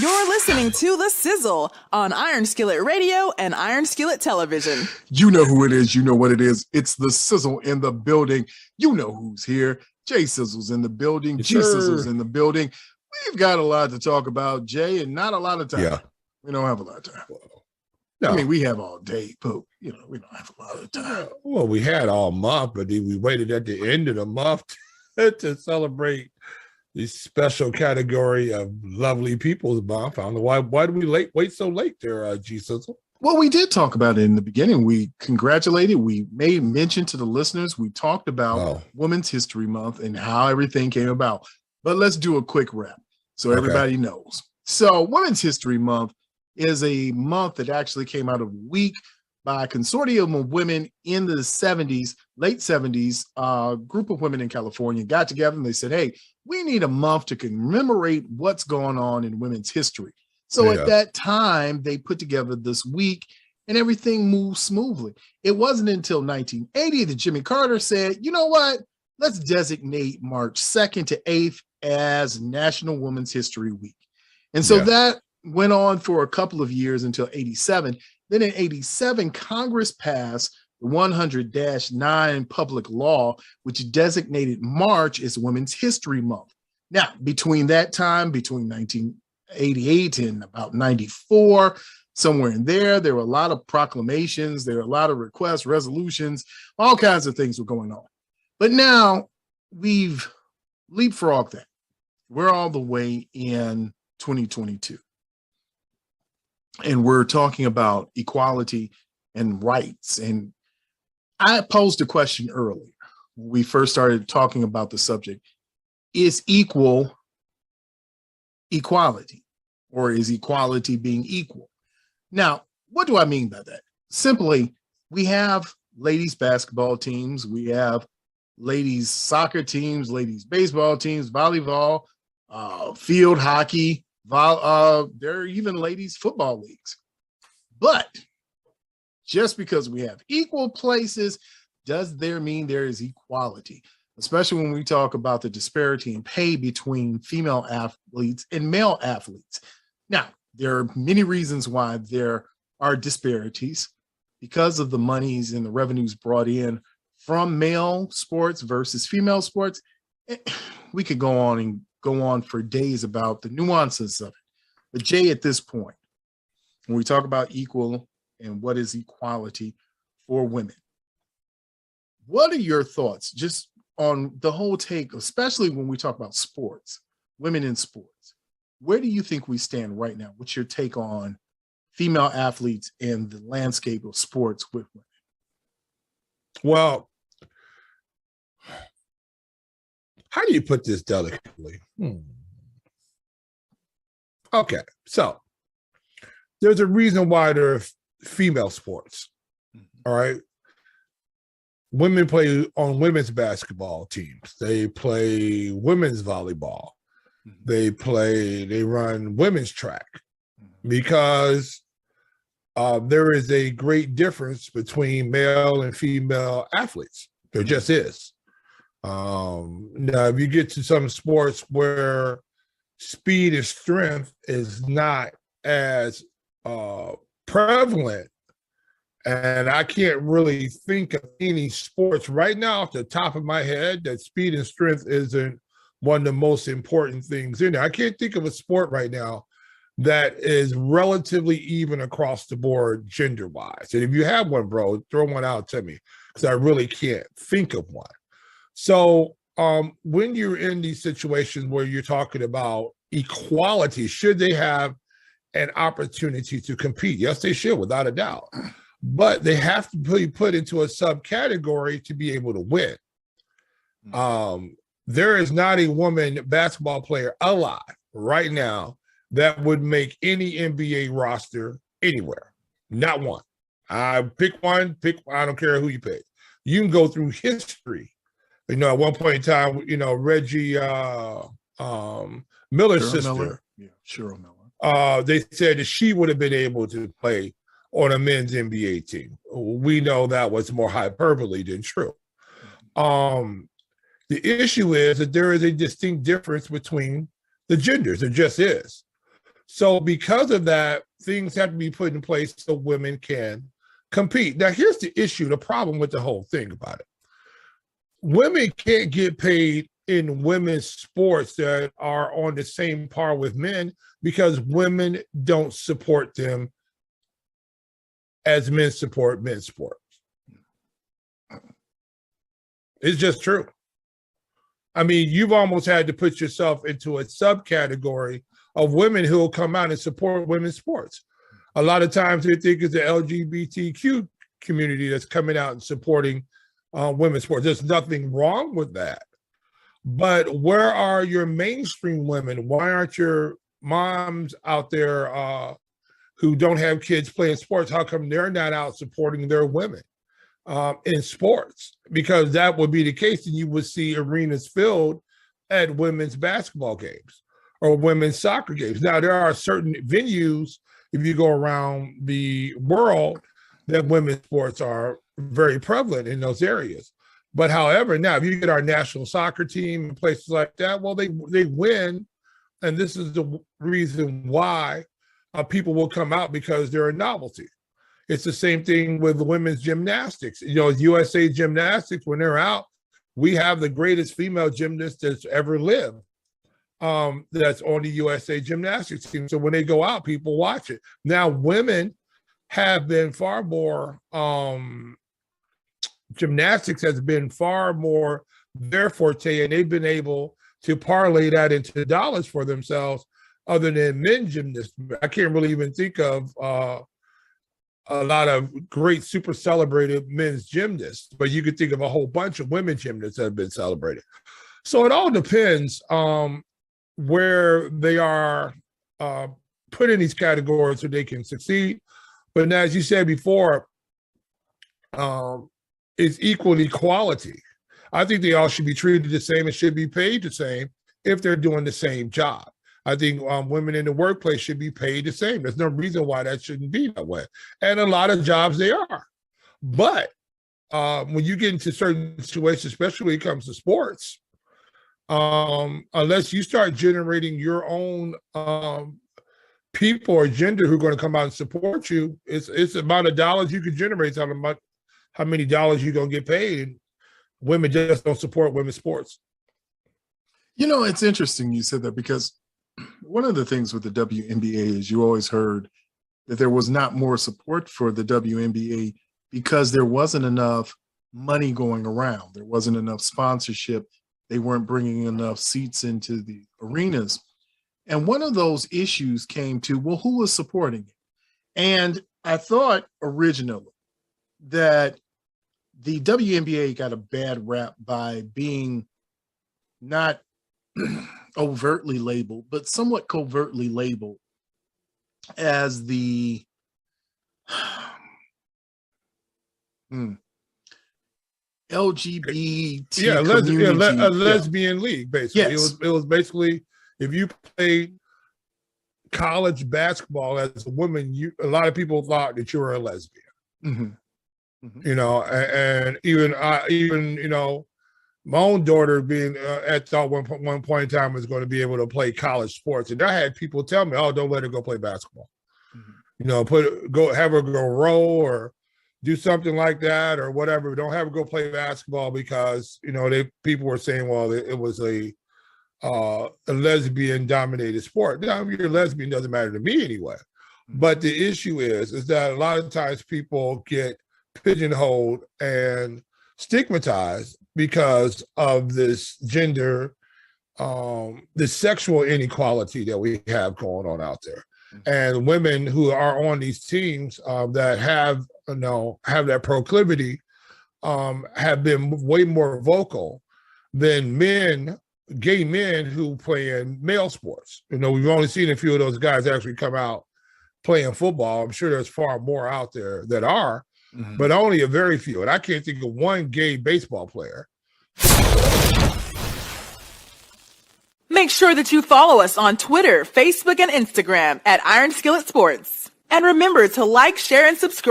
You're listening to The Sizzle on Iron Skillet Radio and Iron Skillet Television. You know who it is. You know what it is. It's The Sizzle in the building. You know who's here. Jay Sizzle's in the building. Yes, G Sizzle's in the building. We've got a lot to talk about, Jay, and not a lot of time. Yeah. We don't have a lot of time. No. I mean, we have all day, but, we don't have a lot of time. Well, we had all month, but then we waited at the end of the month to celebrate the special category of Lovely People's Month. I don't know why did we wait so late there, G Sizzle? Well, we did talk about it in the beginning. We congratulated. We made mention to the listeners. We talked about Women's History Month and how everything came about. But let's do a quick wrap so everybody knows. So Women's History Month is a month that actually came out of a week by a consortium of women in the 70s, late 70s, group of women in California got together and they said, hey, we need a month to commemorate what's going on in women's history. So at that time, they put together this week and everything moved smoothly. It wasn't until 1980 that Jimmy Carter said, you know what? Let's designate March 2nd to 8th as National Women's History Week. And so that went on for a couple of years until 87. Then in 87, Congress passed the 100-9 public law, which designated March as Women's History Month. Now, between that time, between 1988 and about 94, somewhere in there were a lot of proclamations, there were a lot of requests, resolutions, all kinds of things were going on. But now we've leapfrogged that. We're all the way in 2022. And we're talking about equality and rights. And I posed a question earlier when we first started talking about the subject. Is equal equality, or is equality being equal? Now, what do I mean by that? Simply, we have ladies basketball teams, we have ladies soccer teams, ladies baseball teams, volleyball, field hockey, there are even ladies football leagues. But just because we have equal places, does there mean there is equality? Especially when we talk about the disparity in pay between female athletes and male athletes. Now, there are many reasons why there are disparities because of the monies and the revenues brought in from male sports versus female sports. We could go on for days about the nuances of it. But Jay, at this point, when we talk about equal and what is equality for women, what are your thoughts just on the whole take, especially when we talk about sports, women in sports? Where do you think we stand right now? What's your take on female athletes and the landscape of sports with women? Well, how do you put this delicately? Okay, so there's a reason why there are female sports, all right? Women play on women's basketball teams. They play women's volleyball. They run women's track because there is a great difference between male and female athletes. There just is. Now, if you get to some sports where speed and strength is not as prevalent, and I can't really think of any sports right now off the top of my head that speed and strength isn't one of the most important things in there. I can't think of a sport right now that is relatively even across the board gender-wise. And if you have one, bro, throw one out to me, because I really can't think of one. So when you're in these situations where you're talking about equality, should they have an opportunity to compete? Yes, they should, without a doubt. But they have to be put into a subcategory to be able to win. There is not a woman basketball player alive right now that would make any NBA roster anywhere. Not one. Pick one, I don't care who you pick. You can go through history. At one point in time, Reggie Miller's sister. Cheryl Miller. They said that she would have been able to play on a men's NBA team. We know that was more hyperbole than true. The issue is that there is a distinct difference between the genders. There just is. So because of that, things have to be put in place so women can compete. Now, here's the issue, the problem with the whole thing about it. Women can't get paid in women's sports that are on the same par with men because women don't support them as men support men's sports. It's just true. I mean, you've almost had to put yourself into a subcategory of women who will come out and support women's sports. A lot of times they think it's the LGBTQ community that's coming out and supporting women's sports. There's nothing wrong with that. But where are your mainstream women? Why aren't your moms out there who don't have kids playing sports? How come they're not out supporting their women in sports? Because that would be the case, and you would see arenas filled at women's basketball games or women's soccer games. Now, there are certain venues, if you go around the world, that women's sports are very prevalent in those areas. But however, now if you get our national soccer team and places like that, well, they win. And this is the reason why people will come out, because they're a novelty. It's the same thing with women's gymnastics. You know, USA Gymnastics, when they're out, we have the greatest female gymnast that's ever lived. That's on the USA Gymnastics team. So when they go out, people watch it. Now, women have been far more, gymnastics has been far more their forte, and they've been able to parlay that into dollars for themselves other than men gymnasts. I can't really even think of a lot of great super celebrated men's gymnasts, but you could think of a whole bunch of women gymnasts that have been celebrated. So it all depends where they are put in these categories so they can succeed. But as you said before, it's equality. I think they all should be treated the same and should be paid the same if they're doing the same job. I think women in the workplace should be paid the same. There's no reason why that shouldn't be that way. And a lot of jobs they are. But when you get into certain situations, especially when it comes to sports, unless you start generating your own people or gender who are going to come out and support you, it's the amount of dollars you can generate, how many dollars you're going to get paid. And women just don't support women's sports. You know, it's interesting you said that, because one of the things with the WNBA is you always heard that there was not more support for the WNBA because there wasn't enough money going around. There wasn't enough sponsorship. They weren't bringing enough seats into the arenas. And one of those issues came to, well, who was supporting it? And I thought originally that the WNBA got a bad rap by being not overtly labeled, but somewhat covertly labeled as the LGBT lesbian league, basically. Yes. It was basically, if you played college basketball as a woman, a lot of people thought that you were a lesbian. Mm-hmm. Mm-hmm. You know, and even you know, my own daughter being at thought one point in time was going to be able to play college sports, and I had people tell me, "Oh, don't let her go play basketball." Mm-hmm. You know, have her go row or do something like that or whatever. Don't have her go play basketball because, you know, people were saying, well, it was a lesbian dominated sport. Now, if you're a lesbian, doesn't matter to me anyway. But the issue is that a lot of times people get pigeonholed and stigmatized because of this gender, this sexual inequality that we have going on out there. And women who are on these teams that have that proclivity have been way more vocal than gay men who play in male sports. You know, we've only seen a few of those guys actually come out playing football. I'm sure there's far more out there that are, but only a very few. And I can't think of one gay baseball player. Make sure that you follow us on Twitter, Facebook, and Instagram at Iron Skillet Sports. And remember to like, share, and subscribe.